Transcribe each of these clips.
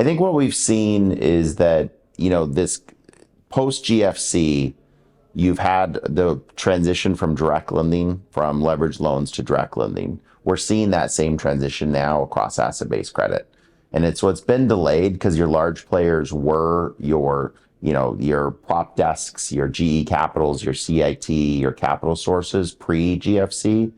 I think what we've seen is that, this post GFC, you've had the transition from direct lending, from leveraged loans to direct lending. We're seeing that same transition now across asset-based credit. And it's been delayed because your large players were your prop desks, your GE Capitals, your CIT, your capital sources pre-GFC.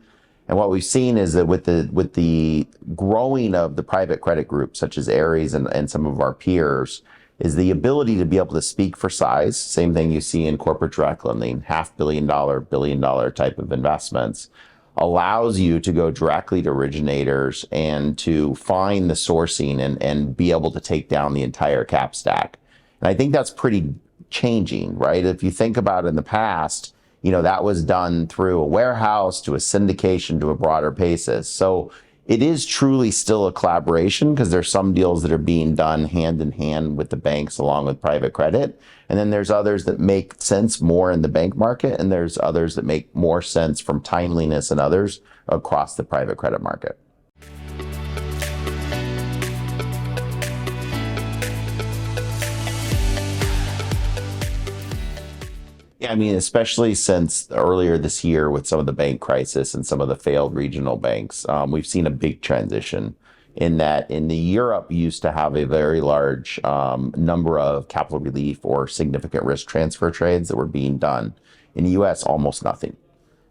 And what we've seen is that with the growing of the private credit groups, such as Ares and some of our peers, is the ability to be able to speak for size. Same thing you see in corporate direct lending, $500 million, $1 billion type of investments, allows you to go directly to originators and to find the sourcing and be able to take down the entire cap stack. And I think that's pretty changing, right? If you think about in the past, that was done through a warehouse to a syndication to a broader basis. So it is truly still a collaboration because there's some deals that are being done hand in hand with the banks along with private credit. And then there's others that make sense more in the bank market. And there's others that make more sense from timeliness and others across the private credit market. Yeah, I mean, especially since earlier this year with some of the bank crisis and some of the failed regional banks, we've seen a big transition in that in the Europe used to have a very large number of capital relief or significant risk transfer trades that were being done. In the US, almost nothing.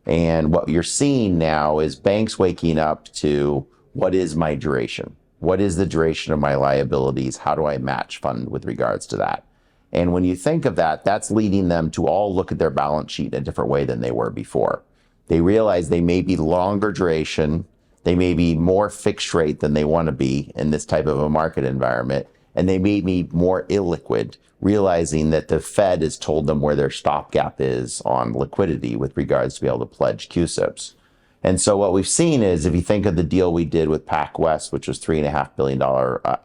And what you're seeing now is banks waking up to what is my duration? What is the duration of my liabilities? How do I match fund with regards to that? And when you think of that, that's leading them to all look at their balance sheet in a different way than they were before. They realize they may be longer duration, they may be more fixed rate than they want to be in this type of a market environment, and they may be more illiquid, realizing that the Fed has told them where their stopgap is on liquidity with regards to be able to pledge QSIPs. And so what we've seen is, if you think of the deal we did with PacWest, which was $3.5 billion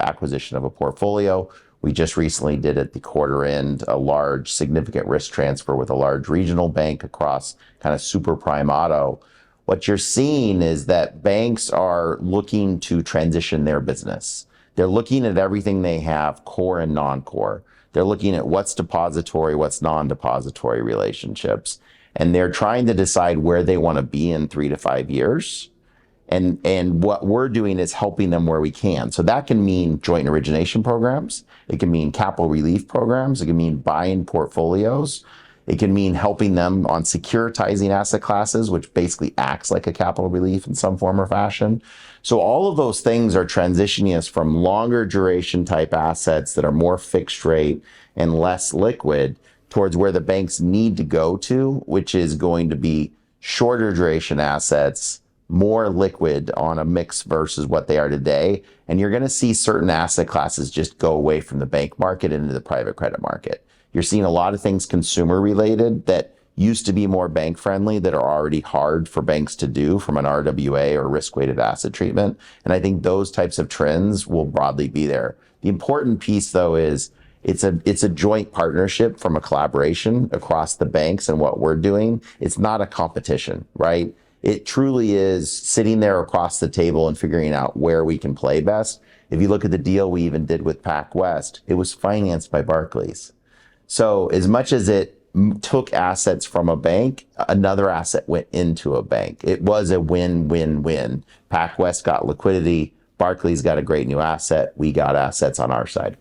acquisition of a portfolio, we just recently did at the quarter end a large significant risk transfer with a large regional bank across kind of super prime auto. What you're seeing is that banks are looking to transition their business. They're looking at everything they have, core and non-core. They're looking at what's depository, what's non-depository relationships. And they're trying to decide where they want to be in 3 to 5 years. And what we're doing is helping them where we can. So that can mean joint origination programs. It can mean capital relief programs. It can mean buying portfolios. It can mean helping them on securitizing asset classes, which basically acts like a capital relief in some form or fashion. So all of those things are transitioning us from longer duration type assets that are more fixed rate and less liquid towards where the banks need to go to, which is going to be shorter duration assets, more liquid on a mix versus what they are today. And you're going to see certain asset classes just go away from the bank market into the private credit market. You're seeing a lot of things consumer related that used to be more bank friendly that are already hard for banks to do from an RWA or risk weighted asset treatment. And I think those types of trends will broadly be there. The important piece though is it's a joint partnership from a collaboration across the banks and what we're doing. It's not a competition, right? It truly is sitting there across the table and figuring out where we can play best. If you look at the deal we even did with PacWest, it was financed by Barclays. So as much as it took assets from a bank, another asset went into a bank. It was a win-win-win. PacWest got liquidity. Barclays got a great new asset. We got assets on our side.